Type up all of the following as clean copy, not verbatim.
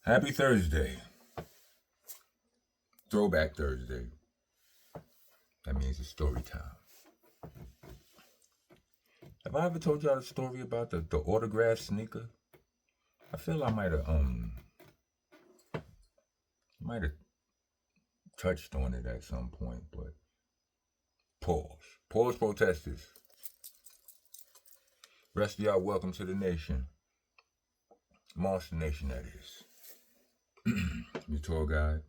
Happy Thursday. Throwback Thursday. That means it's story time. Have I ever told y'all the story about the autograph sneaker? I feel I might have touched on it at some point, but pause protesters. Rest of y'all, welcome to the nation. Monster Nation, that is. Your tour guide.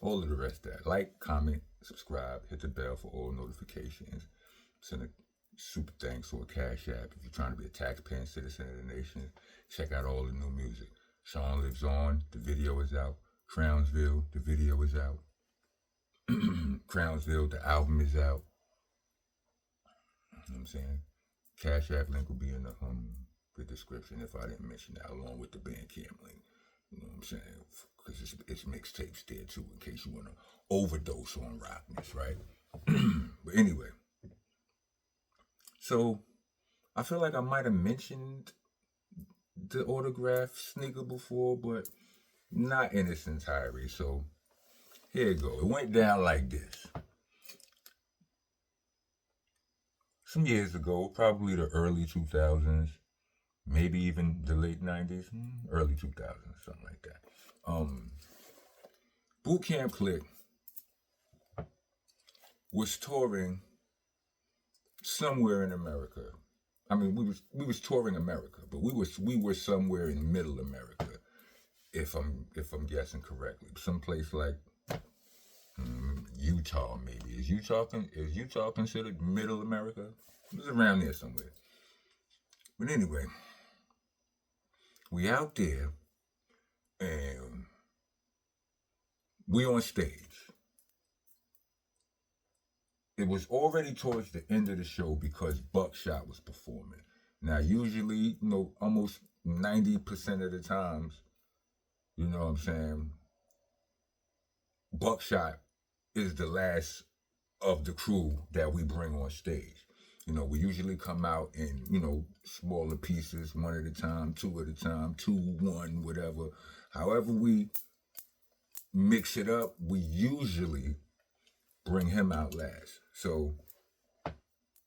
All of the rest of that. Like, comment, subscribe, hit the bell for all notifications. Send a super thanks or a cash app if you're trying to be a taxpaying citizen of the nation. Check out all the new music. Sean Lives On, the video is out. Crownsville, the video is out. Crownsville, the album is out. You know what I'm saying? Cash app link will be in the description if I didn't mention that, along with the Bandcamp link. You know what I'm saying? Because it's mixtapes there too, in case you want to overdose on rockness, right? But anyway, so I feel like I might have mentioned the autograph sneaker before, but not in its entirety. So here you go. It went down like this. Some years ago, probably the early 2000s, maybe even the late 90s, early 2000s, something like that. Boot Camp Click was touring somewhere in America. I mean, we was touring America, but we were somewhere in Middle America, if I'm guessing correctly. Someplace like Utah, maybe. Is Utah considered Middle America? It was around there somewhere. But anyway, we out there and we on stage. It was already towards the end of the show because Buckshot was performing. Now, usually, almost 90% of the times, you know what I'm saying, Buckshot is the last of the crew that we bring on stage. We usually come out in, smaller pieces, one at a time, two at a time, 2, 1, whatever. However we mix it up, we usually bring him out last. So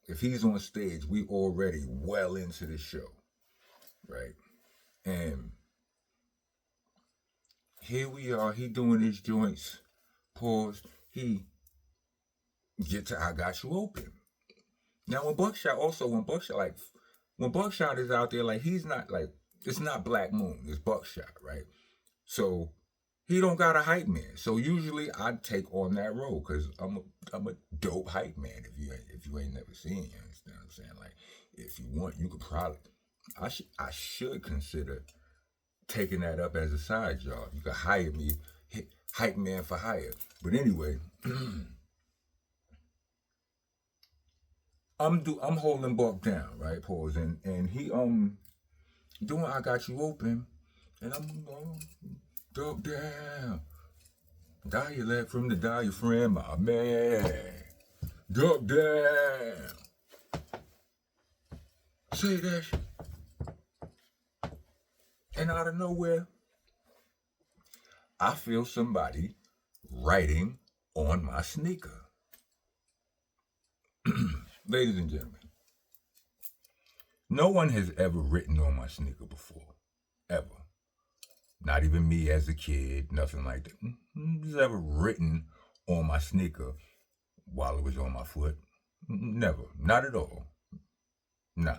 if he's on stage, we already well into the show, right? And here we are, he doing his joints, pause, he get to I Got You Open. Now when Buckshot is out there, like, he's not like, it's not Black Moon, it's Buckshot, right? So he don't got a hype man. So usually I take on that role because I'm a dope hype man. If you ain't never seen, you understand what I'm saying? Like, if you want, you could probably, I should consider taking that up as a side job. You could hire me, hype man for hire. But anyway, I'm holding Buck down, right? Pause. And he doing I Got You Open, and I'm duck down. Dialect from the diaphragm, my man. Duck down. Say that shit. And out of nowhere, I feel somebody writing on my sneaker. Ladies and gentlemen, no one has ever written on my sneaker before. Ever. Not even me as a kid, nothing like that. Nobody's ever written on my sneaker while it was on my foot. Never. Not at all. Nah.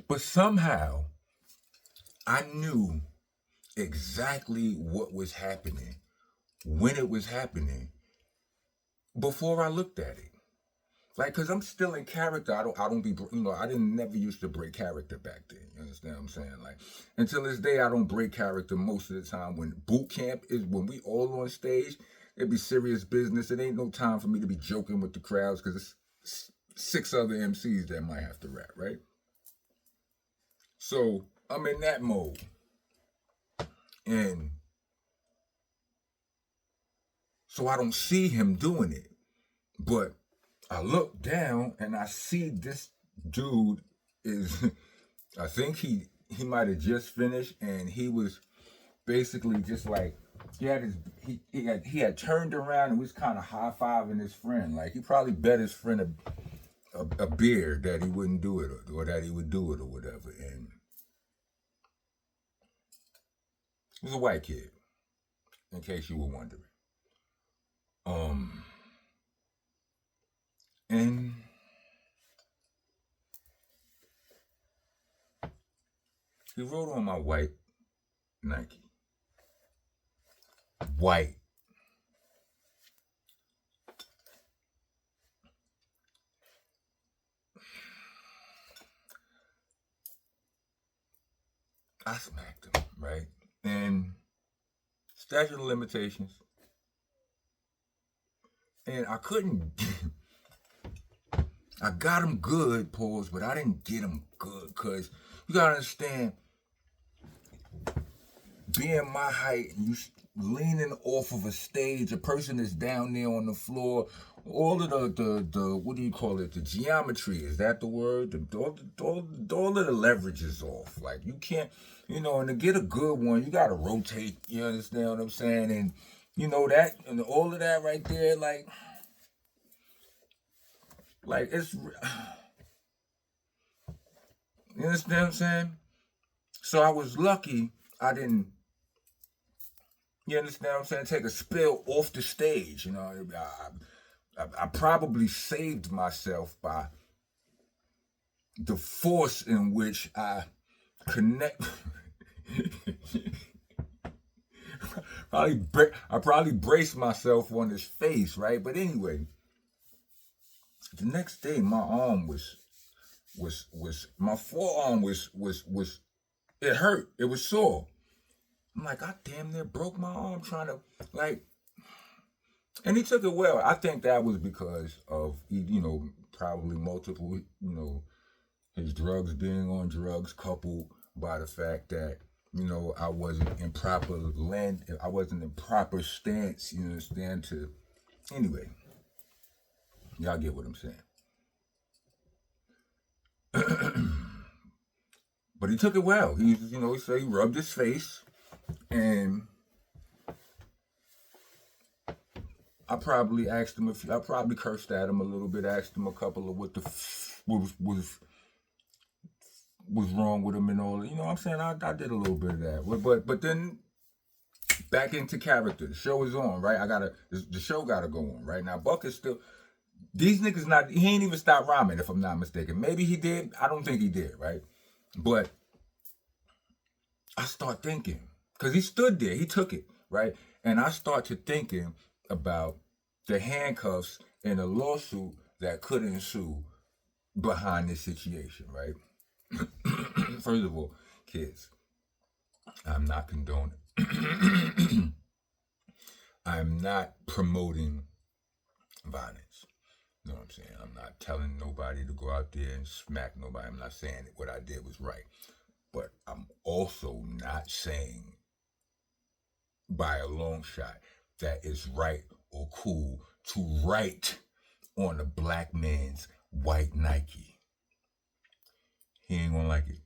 But somehow, I knew exactly what was happening, when it was happening, before I looked at it. Like, cause I'm still in character. I never used to break character back then. You understand what I'm saying? Like, until this day, I don't break character most of the time. When boot camp is, when we all on stage, it be serious business. It ain't no time for me to be joking with the crowds, cause it's 6 other MCs that might have to rap, right? So I'm in that mode. And so I don't see him doing it. But I look down and I see this dude is, I think he he might have just finished, and he was basically just like he had turned around and was kind of high fiving his friend. Like he probably bet his friend a beer that he wouldn't do it or that he would do it or whatever. And he was a white kid, in case you were wondering. And he wrote on my white Nike. White. I smacked him, right? And statute of limitations. And I couldn't. I got him good, pause, but I didn't get him good because you gotta understand, being my height and you leaning off of a stage, a person that's down there on the floor, all of the what do you call it? The geometry, is that the word? All of the leverage is off. Like you can't, and to get a good one, you gotta rotate. You understand what I'm saying? And that and all of that right there, like it's. You understand what I'm saying? So I was lucky I didn't. You understand what I'm saying? Take a spill off the stage. I probably saved myself by the force in which I connect. I probably braced myself on his face, right? But anyway, the next day my arm was my forearm was it hurt. It was sore. I'm like, I damn near broke my arm trying to and he took it well. I think that was because of probably multiple his drugs, being on drugs, coupled by the fact that I wasn't in proper stance. You understand? Anyway, y'all get what I'm saying. But he took it well. He said he rubbed his face, and I probably asked him I probably cursed at him a little bit, asked him a couple of what the was wrong with him and all. You know what I'm saying? I did a little bit of that. But then back into character. The show is on, right? The show gotta go on, right? Now Buck is still, these niggas he ain't even stopped rhyming, if I'm not mistaken. Maybe he did. I don't think he did, right? But I start thinking, because he stood there, he took it, right? And I start to thinking about the handcuffs and the lawsuit that could ensue behind this situation, right? First of all, kids, I'm not condoning. I'm not promoting violence. You know what I'm saying? I'm not telling nobody to go out there and smack nobody. I'm not saying what I did was right. But I'm also not saying by a long shot that it's right or cool to write on a black man's white Nike. He ain't gonna like it.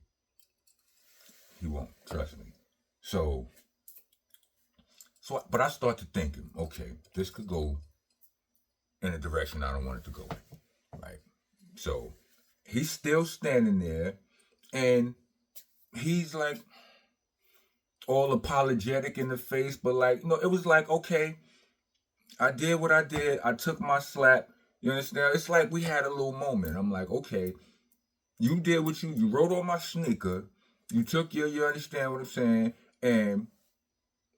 He won't, trust me. So, but I started thinking, okay, this could go in a direction I don't want it to go in, right? So, he's still standing there, and he's like all apologetic in the face, but it was like, okay, I did what I did. I took my slap. You understand? It's like we had a little moment. I'm like, okay, you did what you wrote on my sneaker. You took you understand what I'm saying? And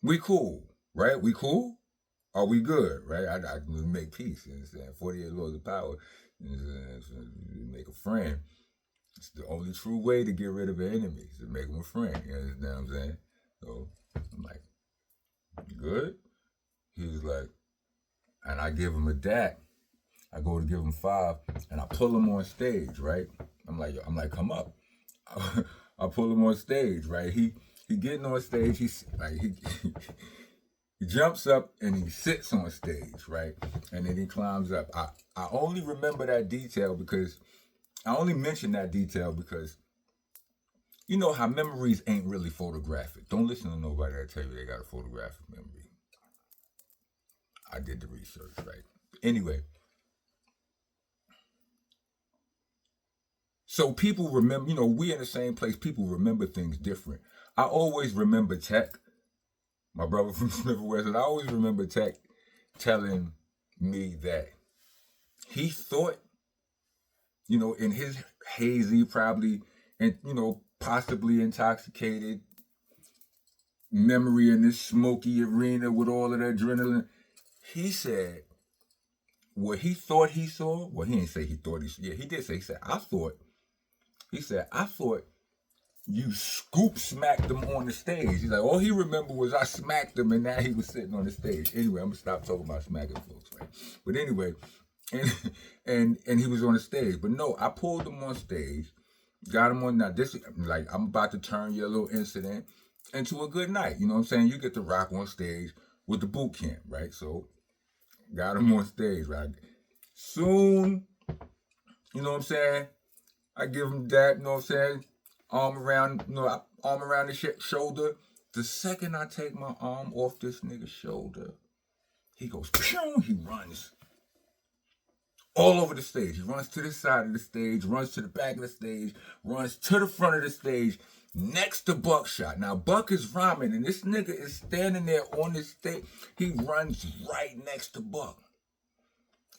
we cool, right? We cool? Are we good, right? I make peace, you understand? 48 laws of power. You make a friend. It's the only true way to get rid of an enemy, is to make him a friend. You understand what I'm saying? So I'm like, you good? He was like, and I give him a DAC. I go to give him 5, and I pull him on stage, right? I'm like, come up. I pull him on stage, right? He getting on stage. He jumps up and he sits on stage, right? And then he climbs up. I only remember that detail because I only mention that detail because, You know how memories ain't really photographic. Don't listen to nobody that tell you they got a photographic memory. I did the research, right? Anyway, so people remember, you know, we in the same place, people remember things different. I always remember Tech, my brother from Smith West, and I always remember Tech telling me that he thought, you know, in his hazy, probably, and, you know, possibly intoxicated memory in this smoky arena with all of the adrenaline, he said what he thought he saw. Well, he didn't say he thought he saw. Yeah, he did say, I thought you scoop smacked him on the stage. He's like, all he remembered was I smacked him and now he was sitting on the stage. Anyway, I'm gonna stop talking about smacking folks, right? But anyway, and he was on the stage. But no, I pulled him on stage, got him on. Now this, like, I'm about to turn your little incident into a good night. You know what I'm saying? You get to rock on stage with the boot camp, right? So got him on stage, right? Soon, you know what I'm saying? I give him that, you know what I'm saying? Arm around the shoulder. The second I take my arm off this nigga's shoulder, he goes, pew, he runs all over the stage. He runs to this side of the stage, runs to the back of the stage, runs to the front of the stage, next to Buckshot. Now, Buck is rhyming, and this nigga is standing there on the stage. He runs right next to Buck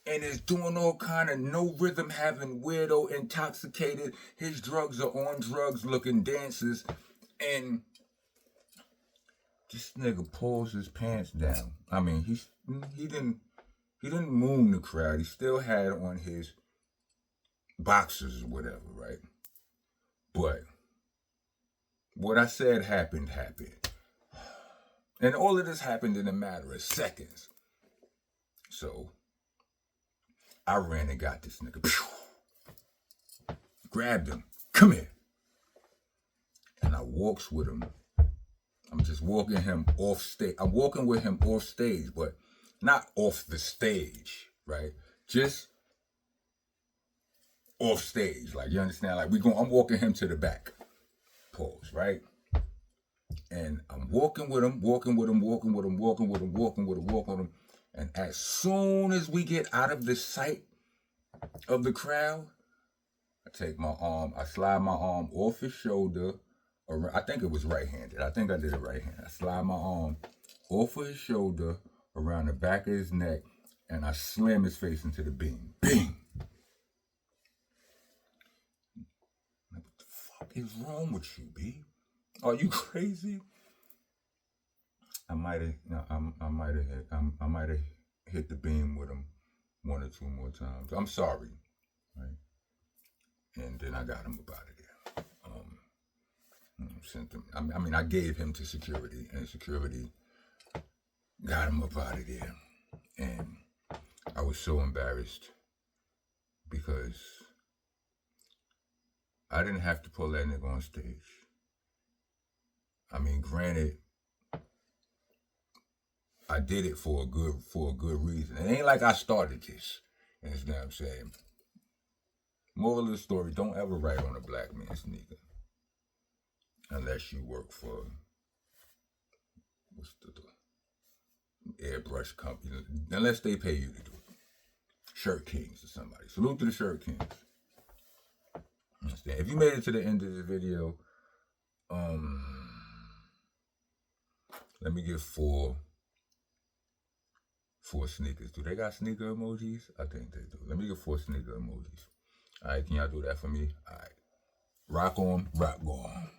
and is doing all kind of no rhythm having, weirdo, intoxicated, his drugs are on drugs looking dances, and this nigga pulls his pants down. I mean, he didn't moon the crowd. He still had on his boxers or whatever, right? But what I said happened. And all of this happened in a matter of seconds. So I ran and got this nigga. Grabbed him. Come here. And I walks with him. I'm just walking him off stage. I'm walking with him off stage, but not off the stage, right? Just off stage. Like, you understand? Like, I'm walking him to the back. Pause, right? And I'm walking with him. And as soon as we get out of the sight of the crowd, I take my arm, I slide my arm off his shoulder. I think it was right-handed. I think I did it right-handed. I slide my arm off of his shoulder, around the back of his neck, and I slam his face into the beam. Bing! What the fuck is wrong with you, B? Are you crazy? I might have hit the beam with him one or two more times. I'm sorry, right? And then I got him up out of there. Sent him. I mean, I gave him to security, and security got him up out of there. And I was so embarrassed because I didn't have to pull that nigga on stage. I mean, granted, I did it for a good reason. It ain't like I started this. You understand what I'm saying? Moral of the story, don't ever write on a black man's sneaker unless you work for what's the airbrush company, unless they pay you to do it. Shirt Kings or somebody. Salute to the Shirt Kings. Understand? If you made it to the end of the video, let me give four sneakers. Do they got sneaker emojis? I think they do. Let me get 4 sneaker emojis. All right, can y'all do that for me? All right. Rock on, rock on.